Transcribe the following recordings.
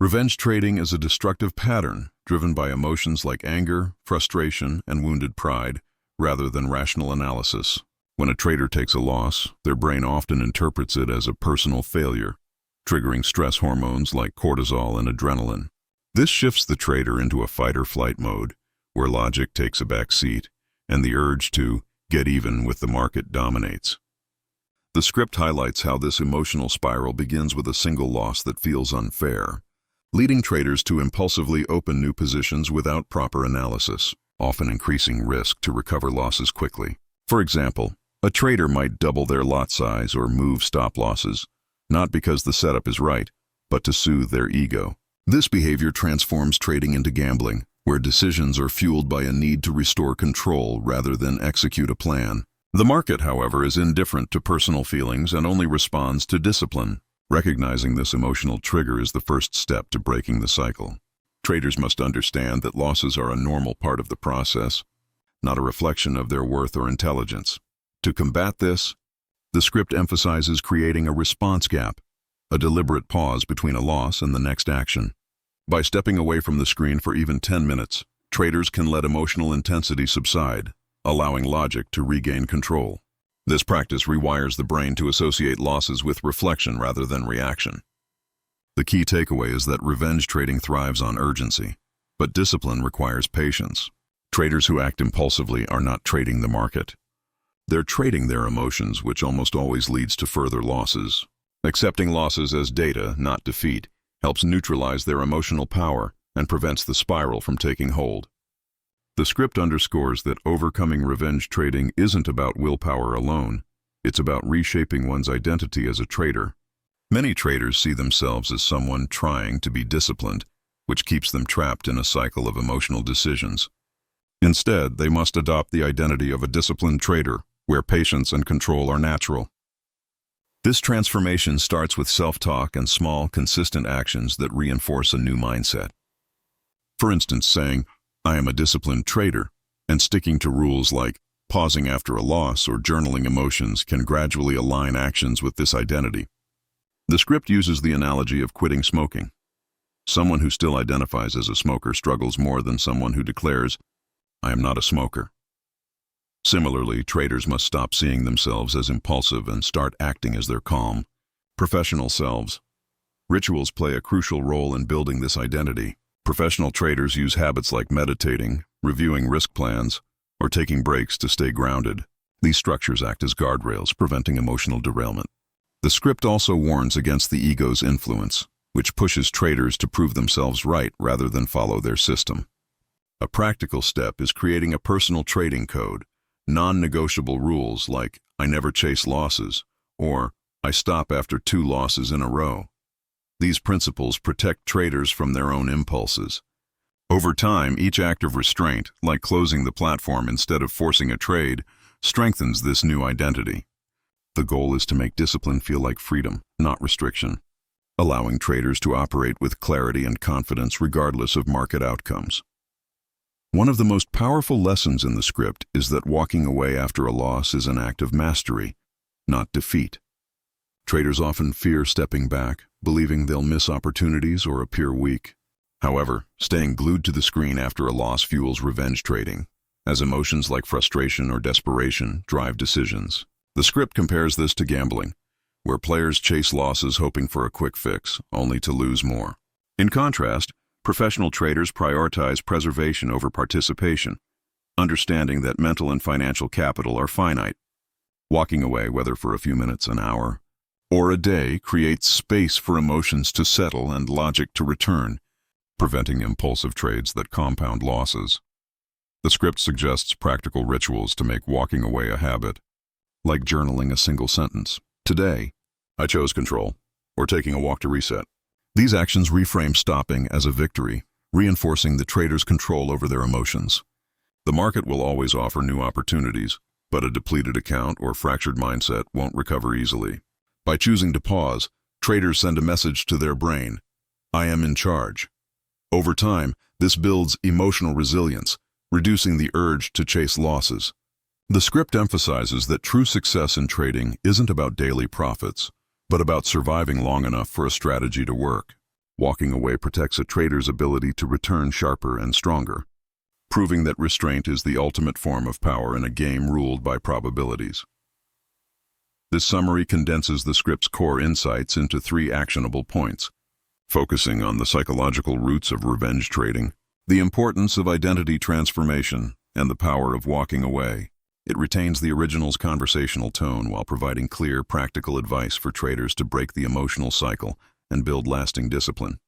Revenge trading is a destructive pattern driven by emotions like anger, frustration, and wounded pride, rather than rational analysis. When a trader takes a loss, their brain often interprets it as a personal failure, triggering stress hormones like cortisol and adrenaline. This shifts the trader into a fight-or-flight mode, where logic takes a back seat, and the urge to get even with the market dominates. The script highlights how this emotional spiral begins with a single loss that feels unfair, leading traders to impulsively open new positions without proper analysis, often increasing risk to recover losses quickly. For example, a trader might double their lot size or move stop losses, not because the setup is right, but to soothe their ego. This behavior transforms trading into gambling, where decisions are fueled by a need to restore control rather than execute a plan. The market, however, is indifferent to personal feelings and only responds to discipline. Recognizing this emotional trigger is the first step to breaking the cycle. Traders must understand that losses are a normal part of the process, not a reflection of their worth or intelligence. To combat this, the script emphasizes creating a response gap, a deliberate pause between a loss and the next action. By stepping away from the screen for even 10 minutes, traders can let emotional intensity subside, allowing logic to regain control. This practice rewires the brain to associate losses with reflection rather than reaction. The key takeaway is that revenge trading thrives on urgency, but discipline requires patience. Traders who act impulsively are not trading the market. They're trading their emotions, which almost always leads to further losses. Accepting losses as data, not defeat, helps neutralize their emotional power and prevents the spiral from taking hold. The script underscores that overcoming revenge trading isn't about willpower alone. It's about reshaping one's identity as a trader. Many traders see themselves as someone trying to be disciplined, which keeps them trapped in a cycle of emotional decisions. Instead, they must adopt the identity of a disciplined trader, where patience and control are natural. This transformation starts with self-talk and small, consistent actions that reinforce a new mindset. For instance, saying, "I am a disciplined trader," and sticking to rules like pausing after a loss or journaling emotions can gradually align actions with this identity. The script uses the analogy of quitting smoking. Someone who still identifies as a smoker struggles more than someone who declares, "I am not a smoker." Similarly, traders must stop seeing themselves as impulsive and start acting as their calm, professional selves. Rituals play a crucial role in building this identity. Professional traders use habits like meditating, reviewing risk plans, or taking breaks to stay grounded. These structures act as guardrails, preventing emotional derailment. The script also warns against the ego's influence, which pushes traders to prove themselves right rather than follow their system. A practical step is creating a personal trading code, non-negotiable rules like "I never chase losses" or "I stop after 2 losses in a row." These principles protect traders from their own impulses. Over time, each act of restraint, like closing the platform instead of forcing a trade, strengthens this new identity. The goal is to make discipline feel like freedom, not restriction, allowing traders to operate with clarity and confidence regardless of market outcomes. One of the most powerful lessons in the script is that walking away after a loss is an act of mastery, not defeat. Traders often fear stepping back, believing they'll miss opportunities or appear weak. However, staying glued to the screen after a loss fuels revenge trading, as emotions like frustration or desperation drive decisions. The script compares this to gambling, where players chase losses hoping for a quick fix, only to lose more. In contrast, professional traders prioritize preservation over participation, understanding that mental and financial capital are finite. Walking away, whether for a few minutes, an hour, or a day, creates space for emotions to settle and logic to return, preventing impulsive trades that compound losses. The script suggests practical rituals to make walking away a habit, like journaling a single sentence, "Today, I chose control," or taking a walk to reset. These actions reframe stopping as a victory, reinforcing the trader's control over their emotions. The market will always offer new opportunities, but a depleted account or fractured mindset won't recover easily. By choosing to pause, traders send a message to their brain, "I am in charge." Over time, this builds emotional resilience, reducing the urge to chase losses. The script emphasizes that true success in trading isn't about daily profits, but about surviving long enough for a strategy to work. Walking away protects a trader's ability to return sharper and stronger, proving that restraint is the ultimate form of power in a game ruled by probabilities. This summary condenses the script's core insights into 3 actionable points, focusing on the psychological roots of revenge trading, the importance of identity transformation, and the power of walking away. It retains the original's conversational tone while providing clear, practical advice for traders to break the emotional cycle and build lasting discipline.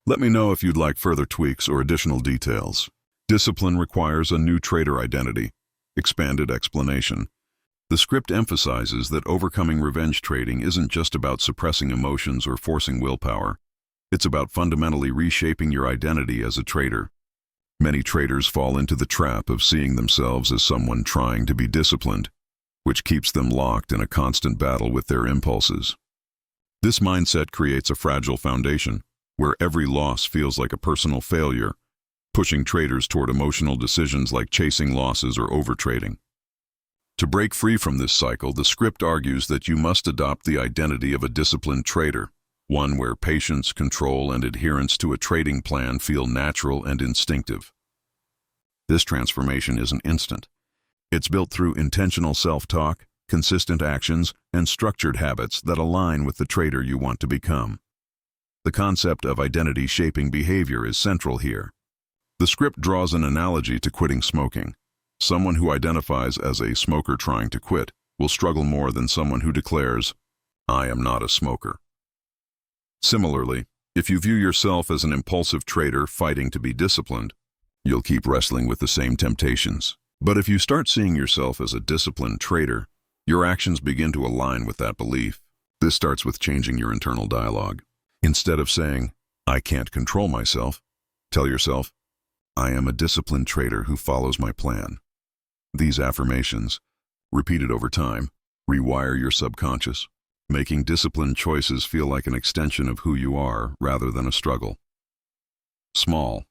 Let me know if you'd like further tweaks or additional details. Discipline requires a new trader identity. Expanded explanation. The script emphasizes that overcoming revenge trading isn't just about suppressing emotions or forcing willpower. It's about fundamentally reshaping your identity as a trader. Many traders fall into the trap of seeing themselves as someone trying to be disciplined, which keeps them locked in a constant battle with their impulses. This mindset creates a fragile foundation, where every loss feels like a personal failure, pushing traders toward emotional decisions like chasing losses or overtrading. To break free from this cycle, the script argues that you must adopt the identity of a disciplined trader, one where patience, control, and adherence to a trading plan feel natural and instinctive. This transformation isn't instant. It's built through intentional self-talk, consistent actions, and structured habits that align with the trader you want to become. The concept of identity-shaping behavior is central here. The script draws an analogy to quitting smoking. Someone who identifies as a smoker trying to quit will struggle more than someone who declares, "I am not a smoker." Similarly, if you view yourself as an impulsive trader fighting to be disciplined, you'll keep wrestling with the same temptations. But if you start seeing yourself as a disciplined trader, your actions begin to align with that belief. This starts with changing your internal dialogue. Instead of saying, "I can't control myself," tell yourself, "I am a disciplined trader who follows my plan." These affirmations, repeated over time, rewire your subconscious, making disciplined choices feel like an extension of who you are rather than a struggle. Small,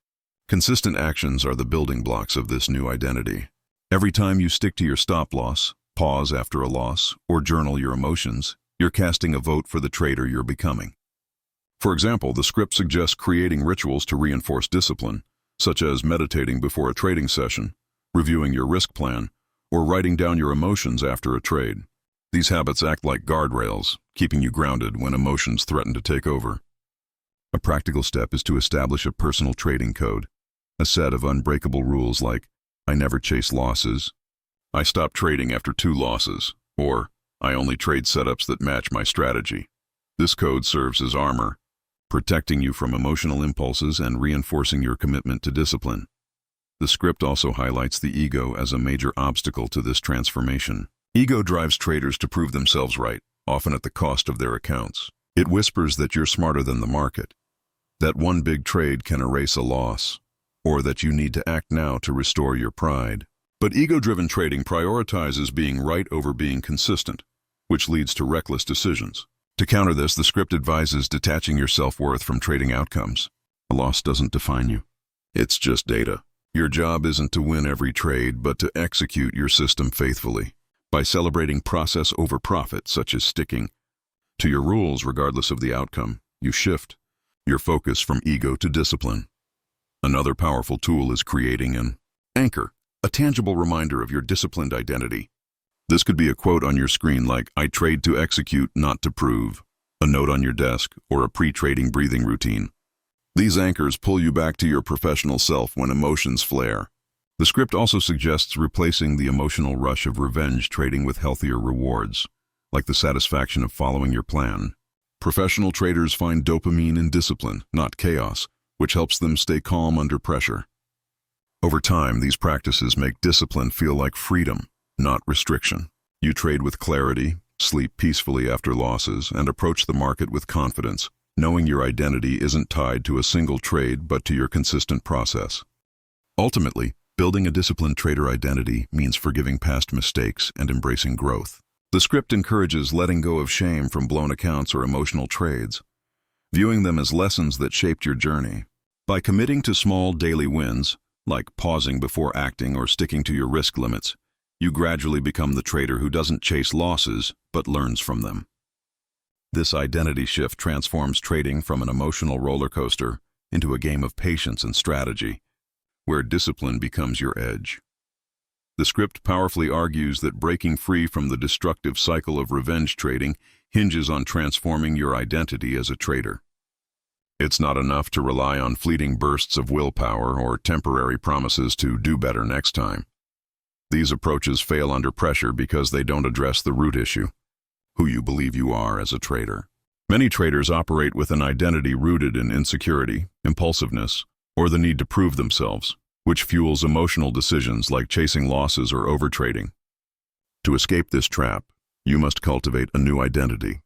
consistent actions are the building blocks of this new identity. Every time you stick to your stop loss, pause after a loss, or journal your emotions, you're casting a vote for the trader you're becoming. For example, the script suggests creating rituals to reinforce discipline, such as meditating before a trading session, reviewing your risk plan, or writing down your emotions after a trade. These habits act like guardrails, keeping you grounded when emotions threaten to take over. A practical step is to establish a personal trading code, a set of unbreakable rules like, "I never chase losses," "I stop trading after 2 losses," or "I only trade setups that match my strategy." This code serves as armor, protecting you from emotional impulses and reinforcing your commitment to discipline. The script also highlights the ego as a major obstacle to this transformation. Ego drives traders to prove themselves right, often at the cost of their accounts. It whispers that you're smarter than the market, that one big trade can erase a loss, or that you need to act now to restore your pride. But ego-driven trading prioritizes being right over being consistent, which leads to reckless decisions. To counter this, the script advises detaching your self-worth from trading outcomes. A loss doesn't define you. It's just data. Your job isn't to win every trade, but to execute your system faithfully. By celebrating process over profit, such as sticking to your rules regardless of the outcome, you shift your focus from ego to discipline. Another powerful tool is creating an anchor, a tangible reminder of your disciplined identity. This could be a quote on your screen like, "I trade to execute, not to prove," a note on your desk, or a pre-trading breathing routine. These anchors pull you back to your professional self when emotions flare. The script also suggests replacing the emotional rush of revenge trading with healthier rewards, like the satisfaction of following your plan. Professional traders find dopamine in discipline, not chaos, which helps them stay calm under pressure. Over time, these practices make discipline feel like freedom, not restriction. You trade with clarity, sleep peacefully after losses, and approach the market with confidence, knowing your identity isn't tied to a single trade but to your consistent process. Ultimately, building a disciplined trader identity means forgiving past mistakes and embracing growth. The script encourages letting go of shame from blown accounts or emotional trades, viewing them as lessons that shaped your journey. By committing to small daily wins, like pausing before acting or sticking to your risk limits, you gradually become the trader who doesn't chase losses but learns from them. This identity shift transforms trading from an emotional roller coaster into a game of patience and strategy, where discipline becomes your edge. The script powerfully argues that breaking free from the destructive cycle of revenge trading hinges on transforming your identity as a trader. It's not enough to rely on fleeting bursts of willpower or temporary promises to do better next time. These approaches fail under pressure because they don't address the root issue: who you believe you are as a trader. Many traders operate with an identity rooted in insecurity, impulsiveness, or the need to prove themselves, which fuels emotional decisions like chasing losses or overtrading. To escape this trap, you must cultivate a new identity,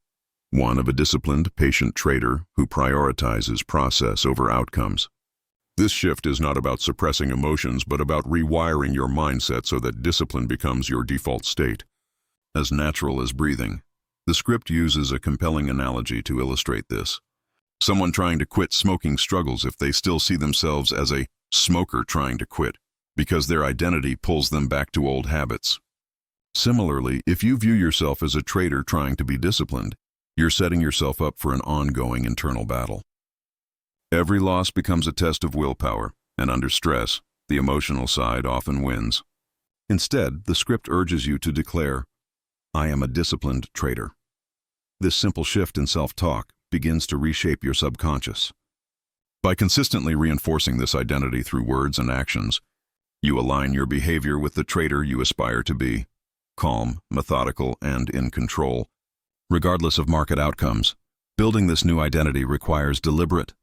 one of a disciplined, patient trader who prioritizes process over outcomes. This shift is not about suppressing emotions, but about rewiring your mindset so that discipline becomes your default state. As natural as breathing, the script uses a compelling analogy to illustrate this. Someone trying to quit smoking struggles if they still see themselves as a smoker trying to quit, because their identity pulls them back to old habits. Similarly, if you view yourself as a trader trying to be disciplined, you're setting yourself up for an ongoing internal battle. Every loss becomes a test of willpower, and under stress, the emotional side often wins. Instead, the script urges you to declare, "I am a disciplined trader." This simple shift in self-talk begins to reshape your subconscious. By consistently reinforcing this identity through words and actions, you align your behavior with the trader you aspire to be: calm, methodical, and in control. Regardless of market outcomes, building this new identity requires deliberate,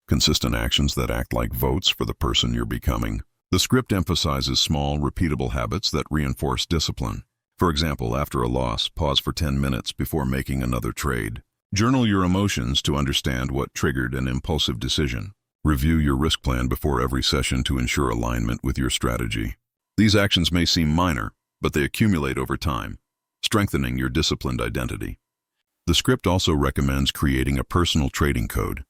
consistent actions that act like votes for the person you're becoming. The script emphasizes small, repeatable habits that reinforce discipline. For example, after a loss, pause for 10 minutes before making another trade. Journal your emotions to understand what triggered an impulsive decision. Review your risk plan before every session to ensure alignment with your strategy. These actions may seem minor, but they accumulate over time, strengthening your disciplined identity. The script also recommends creating a personal trading code,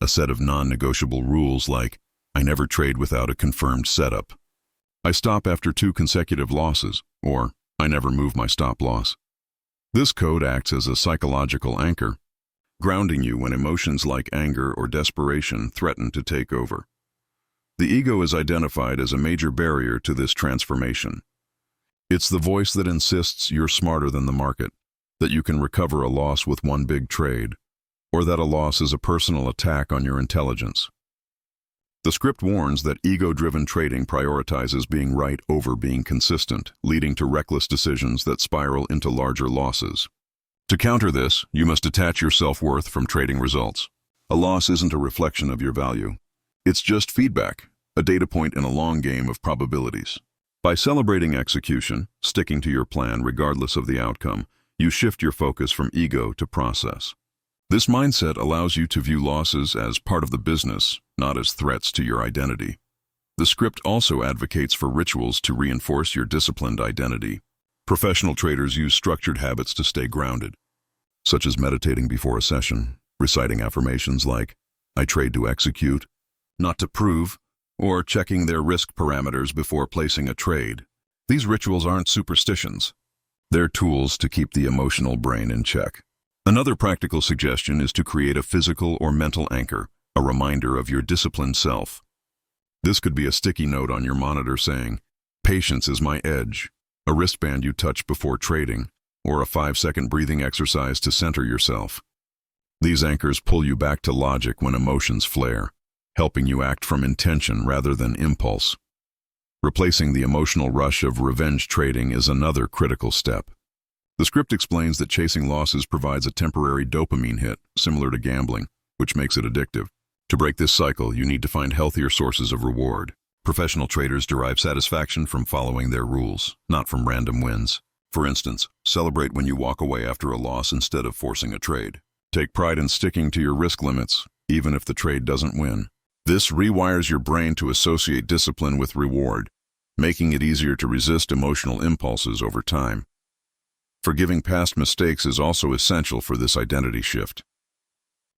a set of non-negotiable rules like, "I never trade without a confirmed setup," "I stop after 2 consecutive losses," or "I never move my stop loss." This code acts as a psychological anchor, grounding you when emotions like anger or desperation threaten to take over. The ego is identified as a major barrier to this transformation. It's the voice that insists you're smarter than the market, that you can recover a loss with one big trade, or that a loss is a personal attack on your intelligence. The script warns that ego-driven trading prioritizes being right over being consistent, leading to reckless decisions that spiral into larger losses. To counter this, you must detach your self-worth from trading results. A loss isn't a reflection of your value. It's just feedback, a data point in a long game of probabilities. By celebrating execution, sticking to your plan regardless of the outcome, you shift your focus from ego to process. This mindset allows you to view losses as part of the business, not as threats to your identity. The script also advocates for rituals to reinforce your disciplined identity. Professional traders use structured habits to stay grounded, such as meditating before a session, reciting affirmations like, "I trade to execute, not to prove," or checking their risk parameters before placing a trade. These rituals aren't superstitions. They're tools to keep the emotional brain in check. Another practical suggestion is to create a physical or mental anchor, a reminder of your disciplined self. This could be a sticky note on your monitor saying, "Patience is my edge," a wristband you touch before trading, or a 5-second breathing exercise to center yourself. These anchors pull you back to logic when emotions flare, helping you act from intention rather than impulse. Replacing the emotional rush of revenge trading is another critical step. The script explains that chasing losses provides a temporary dopamine hit, similar to gambling, which makes it addictive. To break this cycle, you need to find healthier sources of reward. Professional traders derive satisfaction from following their rules, not from random wins. For instance, celebrate when you walk away after a loss instead of forcing a trade. Take pride in sticking to your risk limits, even if the trade doesn't win. This rewires your brain to associate discipline with reward, making it easier to resist emotional impulses over time. Forgiving past mistakes is also essential for this identity shift.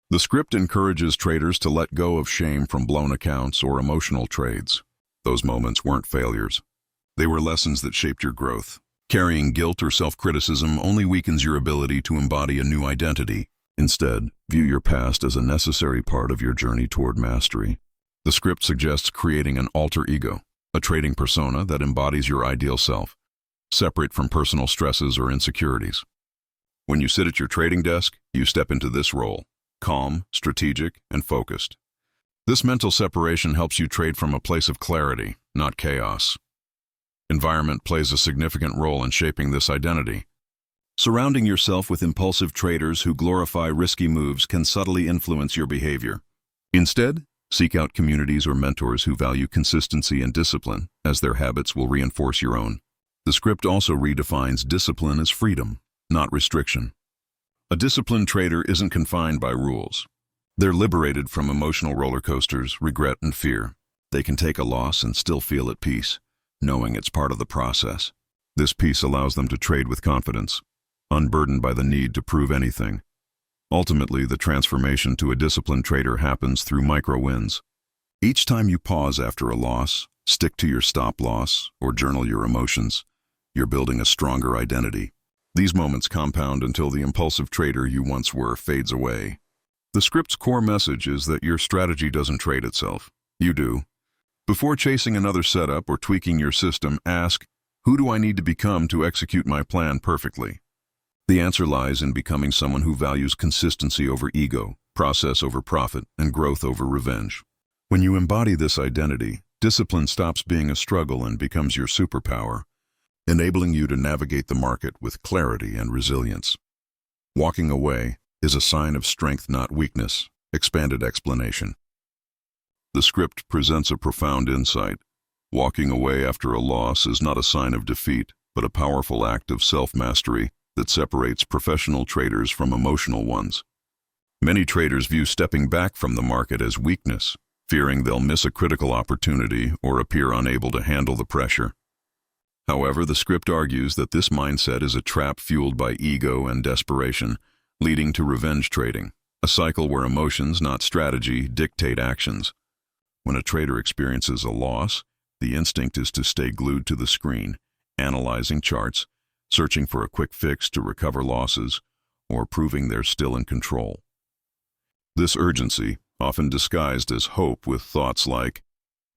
The script encourages traders to let go of shame from blown accounts or emotional trades. Those moments weren't failures. They were lessons that shaped your growth. Carrying guilt or self-criticism only weakens your ability to embody a new identity. Instead, view your past as a necessary part of your journey toward mastery. The script suggests creating an alter ego, a trading persona that embodies your ideal self, separate from personal stresses or insecurities. When you sit at your trading desk, you step into this role, calm, strategic, and focused. This mental separation helps you trade from a place of clarity, not chaos. Environment plays a significant role in shaping this identity. Surrounding yourself with impulsive traders who glorify risky moves can subtly influence your behavior. Instead, seek out communities or mentors who value consistency and discipline, as their habits will reinforce your own. The script also redefines discipline as freedom, not restriction. A disciplined trader isn't confined by rules. They're liberated from emotional roller coasters, regret, and fear. They can take a loss and still feel at peace, knowing it's part of the process. This peace allows them to trade with confidence, unburdened by the need to prove anything. Ultimately, the transformation to a disciplined trader happens through micro-wins. Each time you pause after a loss, stick to your stop loss, or journal your emotions, you're building a stronger identity. These moments compound until the impulsive trader you once were fades away. The script's core message is that your strategy doesn't trade itself. You do. Before chasing another setup or tweaking your system, ask, who do I need to become to execute my plan perfectly? The answer lies in becoming someone who values consistency over ego, process over profit, and growth over revenge. When you embody this identity, discipline stops being a struggle and becomes your superpower, enabling you to navigate the market with clarity and resilience. Walking away is a sign of strength, not weakness. Expanded explanation. The script presents a profound insight. Walking away after a loss is not a sign of defeat, but a powerful act of self-mastery that separates professional traders from emotional ones. Many traders view stepping back from the market as weakness, fearing they'll miss a critical opportunity or appear unable to handle the pressure. However, the script argues that this mindset is a trap fueled by ego and desperation, leading to revenge trading, a cycle where emotions, not strategy, dictate actions. When a trader experiences a loss, the instinct is to stay glued to the screen, analyzing charts, searching for a quick fix to recover losses, or proving they're still in control. This urgency, often disguised as hope with thoughts like,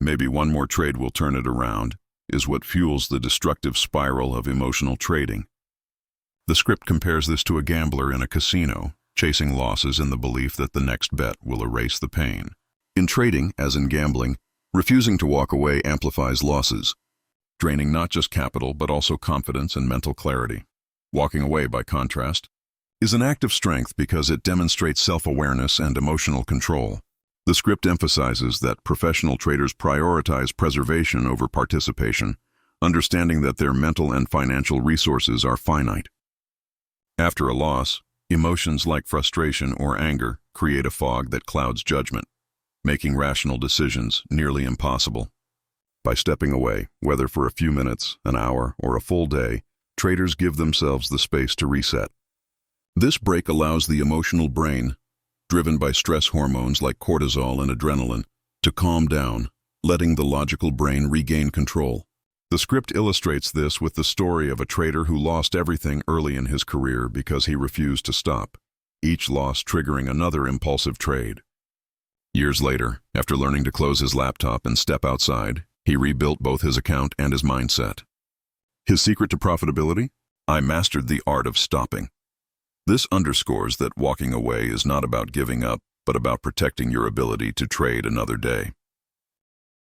maybe one more trade will turn it around, is what fuels the destructive spiral of emotional trading. The script compares this to a gambler in a casino, chasing losses in the belief that the next bet will erase the pain. In trading, as in gambling, refusing to walk away amplifies losses, draining not just capital but also confidence and mental clarity. Walking away, by contrast, is an act of strength because it demonstrates self-awareness and emotional control. The script emphasizes that professional traders prioritize preservation over participation, understanding that their mental and financial resources are finite. After a loss, emotions like frustration or anger create a fog that clouds judgment, making rational decisions nearly impossible. By stepping away, whether for a few minutes, an hour, or a full day, traders give themselves the space to reset. This break allows the emotional brain, driven by stress hormones like cortisol and adrenaline, to calm down, letting the logical brain regain control. The script illustrates this with the story of a trader who lost everything early in his career because he refused to stop, each loss triggering another impulsive trade. Years later, after learning to close his laptop and step outside, he rebuilt both his account and his mindset. His secret to profitability? I mastered the art of stopping. This underscores that walking away is not about giving up, but about protecting your ability to trade another day.